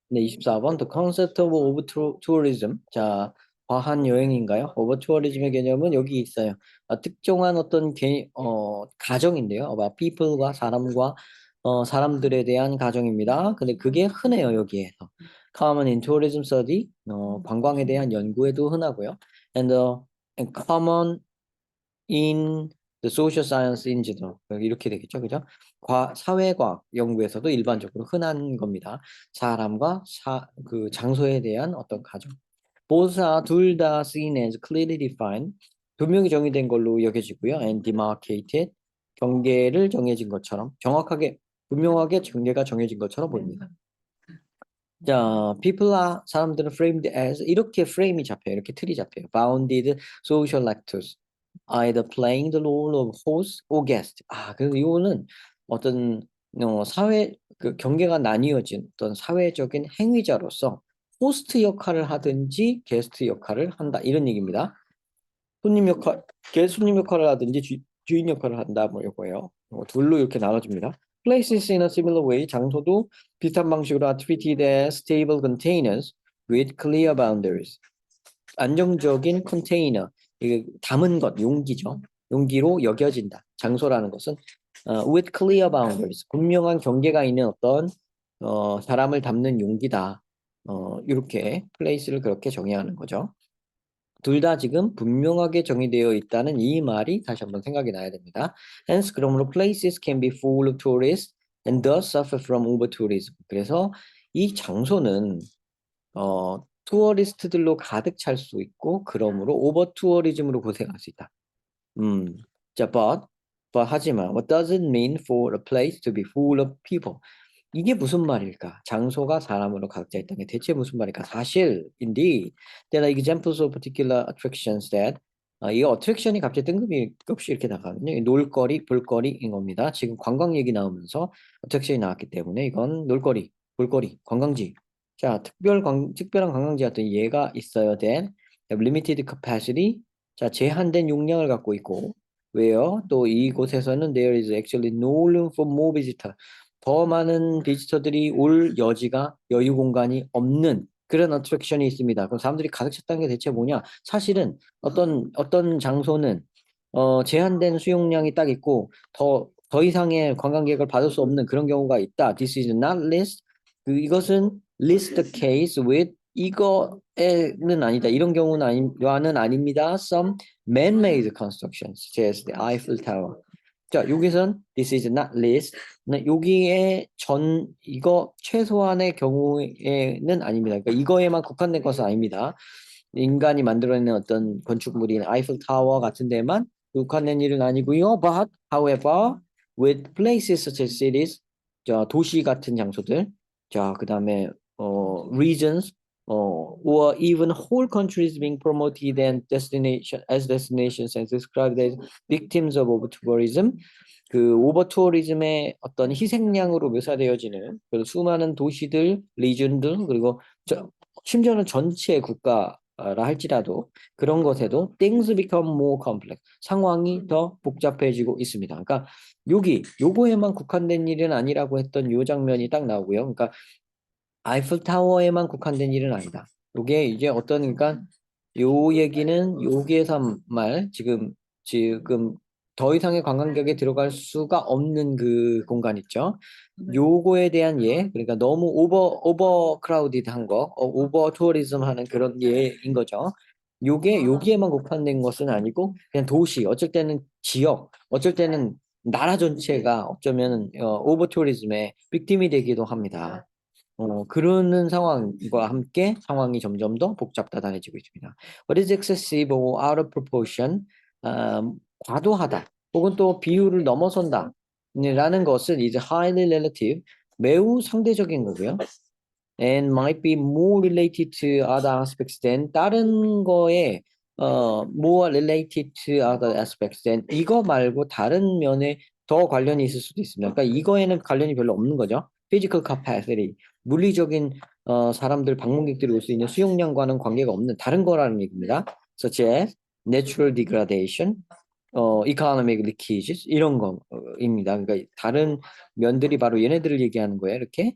네, 24번 The concept of tourism. 자, 과한 여행인가요? 오버 투어리즘의 개념은 여기 있어요. 특정한 어떤 가정인데요. people과 사람과 사람들에 대한 가정입니다. 근데 그게 흔해요, 여기에서. Common in tourism study. 관광에 대한 연구에도 흔하고요. And common in the social science in general. 이렇게 되겠죠. 그죠? 사회과학 연구에서도 일반적으로 흔한 겁니다. 사람과 그 장소에 대한 어떤 가정. Both are 둘 다 seen as clearly defined. 분명히 정의된 걸로 여겨지고요. And demarcated. 경계를 정해진 것처럼 정확하게 분명하게 경계가 정해진 것처럼 보입니다. 자, people are 사람들은 framed as 이렇게 프레임이 잡혀요. 이렇게 틀이 잡혀요. Bounded social actors, either playing the role of host or guest. 그래서 이거는 어떤 사회 그 경계가 나뉘어진 어떤 사회적인 행위자로서 호스트 역할을 하든지 게스트 역할을 한다 이런 얘기입니다. 손님 역할을 하든지 주인 역할을 한다 뭐 이거예요. 둘로 이렇게 나눠집니다. Places in a similar way. 장소도 비슷한 방식으로 are treated as stable containers with clear boundaries. 안정적인 컨테이너, 이게 담은 것, 용기죠. 용기로 여겨진다. 장소라는 것은 with clear boundaries. 분명한 경계가 있는 어떤 사람을 담는 용기다. 이렇게 place를 그렇게 정의하는 거죠. 둘 다 지금 분명하게 정의되어 있다는 이 말이 다시 한번 생각이 나야 됩니다. Hence, 그러므로 places can be full of tourists and thus suffer from over tourism. 그래서 이 장소는 투어리스트들로 가득 찰 수 있고 그러므로 오버 투어리즘으로 고생할 수 있다. 자, 하지만 what does it mean for a place to be full of people? 이게 무슨 말일까? 장소가 사람으로 가득 차 있다는 게 대체 무슨 말일까? 사실, indeed, there are examples of particular attractions that 이 어트랙션이 갑자기 뜬금이 없이 이렇게 나가거든요. 놀거리, 볼거리인 겁니다. 지금 관광 얘기 나오면서 어트랙션이 나왔기 때문에 이건 놀거리, 볼거리, 관광지. 자, 특별한 관광지 같은 예가 있어요. Then, have limited capacity. 자, 제한된 용량을 갖고 있고, 왜요? 또 이곳에서는 there is actually no room for more visitor. 더 많은 비지터들이 올 여지가 여유 공간이 없는 그런 어트랙션이 있습니다. 그럼 사람들이 가득 찼다는 게 대체 뭐냐? 사실은 어떤 장소는 제한된 수용량이 딱 있고 더 이상의 관광객을 받을 수 없는 그런 경우가 있다. This is not list. 이것은 list the case with 이거에는 아니다. 이런 경우는 아닙니다. Some man-made constructions, such as the Eiffel Tower. 자, 여기선 this is not list. 여기에 이거 최소한의 경우에는 아닙니다. 그러니까 이거에만 국한된 것은 아닙니다. 인간이 만들어낸 어떤 건축물인 아이플 타워 같은 데만 국한된 일은 아니고요. But, however, with places such as cities, 자, 도시 같은 장소들, 자, 그 다음에 regions, or even whole countries being promoted and destinations and described as victims of over-tourism. 그 오버투어리즘의 어떤 희생양으로 묘사되어지는 그 수많은 도시들, 리전들 그리고 심지어는 전체 국가라 할지라도 그런 것에도 things become more complex. 상황이 더 복잡해지고 있습니다. 그러니까 요거에만 국한된 일은 아니라고 했던 요 장면이 딱 나오고요. 그러니까 아이플타워에만 국한된 일은 아니다. 요게 이제 그러니까 요 얘기는 여기에서 지금 더 이상의 관광객이 들어갈 수가 없는 그 공간 있죠. 요거에 대한 그러니까 너무 오버 크라우디드한 거, 오버 투어리즘 하는 그런 예인 거죠. 여기에만 국한된 것은 아니고 그냥 도시, 어쩔 때는 지역, 어쩔 때는 나라 전체가 어쩌면 오버 투어리즘의 빅팀이 되기도 합니다. 그러는 상황과 함께 상황이 점점 더 복잡다단해지고 있습니다. What is excessive or out of proportion? 과도하다 혹은 또 비율을 넘어선다 라는 것은 is highly relative, 매우 상대적인 거고요. And might be more related to other aspects than 다른 거에 more related to other aspects than 이거 말고 다른 면에 더 관련이 있을 수도 있습니다. 그러니까 이거에는 관련이 별로 없는 거죠. Physical capacity, 물리적인 사람들 방문객들이 올 수 있는 수용량과는 관계가 없는 다른 거라는 얘기입니다. Such as natural degradation, economic leakages 이런 거입니다. 그러니까 다른 면들이 바로 얘네들을 얘기하는 거예요. 이렇게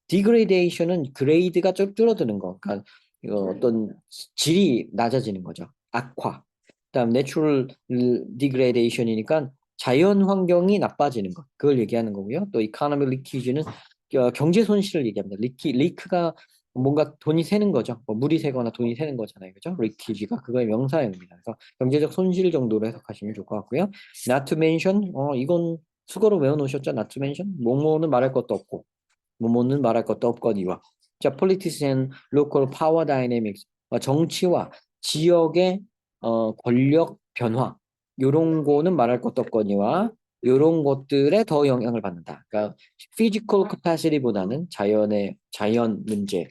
degradation은 그레이드가 좀 줄어드는 거. 그러니까 어떤 질이 낮아지는 거죠. 악화. 그다음 natural degradation이니까 자연 환경이 나빠지는 것. 그걸 얘기하는 거고요. 또 economic leakage는 경제 손실을 얘기합니다. 리크가 뭔가 돈이 새는 거죠. 뭐 물이 새거나 돈이 새는 거잖아요. 그죠? 리키지가 그거의 명사형입니다. 그래서 경제적 손실 정도로 해석하시면 좋을 것 같고요. Not to mention, 이건 수거로 외워놓으셨죠? Not to mention. 뭐뭐는 말할 것도 없고, 뭐뭐는 말할 것도 없거니와. 자, politics and local power dynamics. 정치와 지역의 권력 변화. 요런 거는 말할 것도 없거니와 요런 것들에 더 영향을 받는다. 그러니까 physical capacity보다는 자연 문제,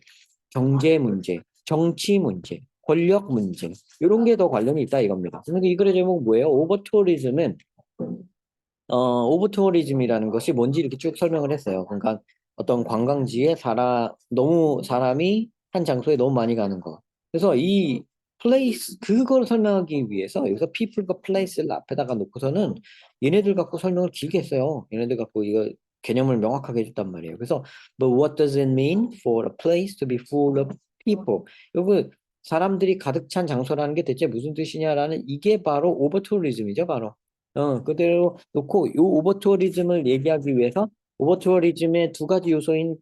경제 문제, 정치 문제, 권력 문제 이런 게 더 관련이 있다 이겁니다. 그래서 이 글의 제목 뭐예요? 오버투어리즘은 오버투어리즘이라는 것이 뭔지 이렇게 쭉 설명을 했어요. 그러니까 어떤 관광지에 너무 사람이 한 장소에 너무 많이 가는 거. 그래서 이 플레이스 그걸 설명하기 위해서 여기서 people과 place를 앞에다가 놓고서는 얘네들 갖고 설명을 길게 했어요. 얘네들 갖고 이거 개념을 명확하게 해줬단 말이에요. 그래서 But what does it mean for a place to be full of people? 여기 사람들이 가득 찬 장소라는 게 대체 무슨 뜻이냐라는 이게 바로 오버투어리즘이죠, 바로. 그대로 놓고 이 오버투어리즘을 얘기하기 위해서 오버투어리즘의 두 가지 요소인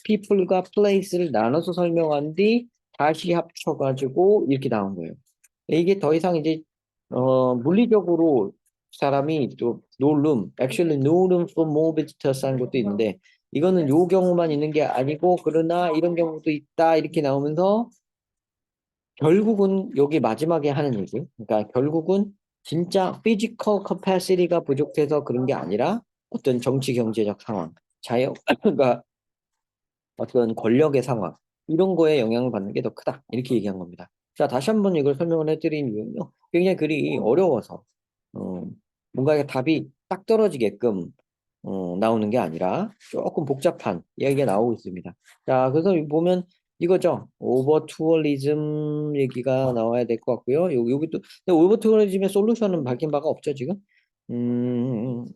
people과 place를 나눠서 설명한 뒤 다시 합쳐가지고 이렇게 나온 거예요. 이게 더 이상 이제 물리적으로 사람이 또 no room, actually no room for more visitors 하는 것도 있는데 이거는 요 경우만 있는 게 아니고 그러나 이런 경우도 있다 이렇게 나오면서 결국은 여기 마지막에 하는 얘기. 그러니까 결국은 진짜 physical capacity가 부족해서 그런 게 아니라 어떤 정치 경제적 상황, 그러니까 어떤 권력의 상황 이런 거에 영향을 받는 게 더 크다. 이렇게 얘기한 겁니다. 자, 다시 한번 이걸 설명을 해드린 이유는요. 굉장히 글이 어려워서 어, 뭔가 답이 딱 떨어지게끔 나오는 게 아니라 조금 복잡한 이야기가 나오고 있습니다. 자, 그래서 보면 이거죠. 오버 투어리즘 얘기가 나와야 될 것 같고요. 여기 또 근데 오버 투어리즘의 솔루션은 밝힌 바가 없죠, 지금.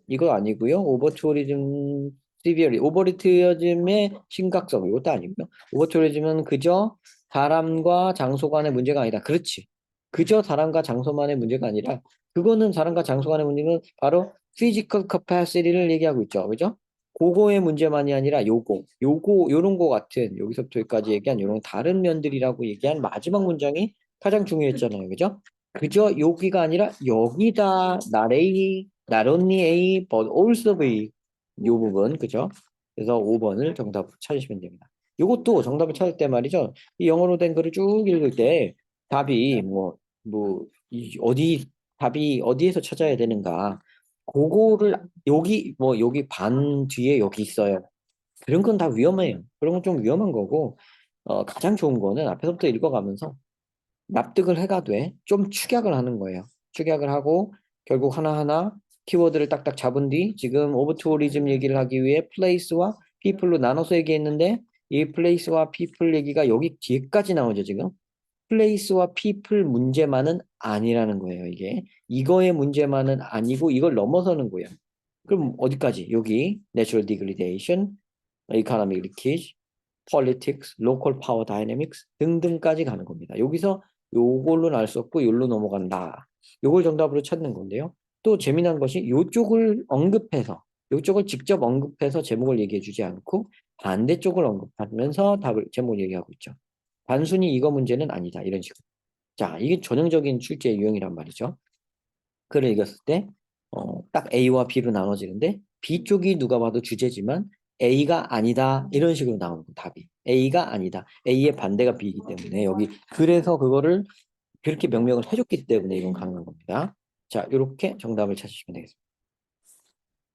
이거 아니고요. 오버 투어리즘 시비어리 오버리티즘의 심각성 이것도 아니고요. 오버투어리즘은 그저 사람과 장소 간의 문제가 아니다. 그렇지. 그저 사람과 장소만의 문제가 아니라 그거는 사람과 장소 간의 문제는 바로 physical capacity를 얘기하고 있죠. 그죠? 그거의 문제만이 아니라 요런 거 같은 여기서부터 여기까지 얘기한 요런 다른 면들이라고 얘기한 마지막 문장이 가장 중요했잖아요. 그죠? 그저 여기가 아니라 여기다 not only A but also B 요 부분 그죠? 그래서 5번을 정답으로 찾으시면 됩니다. 요것도 정답을 찾을 때 말이죠. 이 영어로 된 글을 쭉 읽을 때 답이 답이 어디에서 찾아야 되는가. 그거를 여기 반 뒤에 여기 있어요. 그런 건 다 위험해요. 그런 건 좀 위험한 거고, 가장 좋은 거는 앞에서부터 읽어가면서 납득을 해가되 좀 축약을 하는 거예요. 축약을 하고 결국 하나하나 키워드를 딱딱 잡은 뒤 지금 오버투어리즘 얘기를 하기 위해 place와 people로 나눠서 얘기했는데 이 place와 people 얘기가 여기 뒤에까지 나오죠, 지금. place와 people 문제만은 아니라는 거예요, 이게. 이거의 문제만은 아니고 이걸 넘어서는 거예요. 그럼 어디까지? 여기 natural degradation, economic leakage, politics, local power dynamics 등등까지 가는 겁니다. 여기서 요걸로는 알 수 없고 요로 넘어간다. 요걸 정답으로 찾는 건데요. 또 재미난 것이 요쪽을 직접 언급해서 제목을 얘기해 주지 않고 반대쪽을 언급하면서 제목을 얘기하고 있죠. 단순히 이거 문제는 아니다. 이런 식으로. 자, 이게 전형적인 출제 유형이란 말이죠. 글을 읽었을 때, 딱 A와 B로 나눠지는데, B 쪽이 누가 봐도 주제지만, A가 아니다. 이런 식으로 나오는 거, 답이. A가 아니다. A의 반대가 B이기 때문에, 그래서 그거를 그렇게 명명을 해줬기 때문에 이건 가능한 겁니다. 자, 이렇게 정답을 찾으시면 되겠습니다.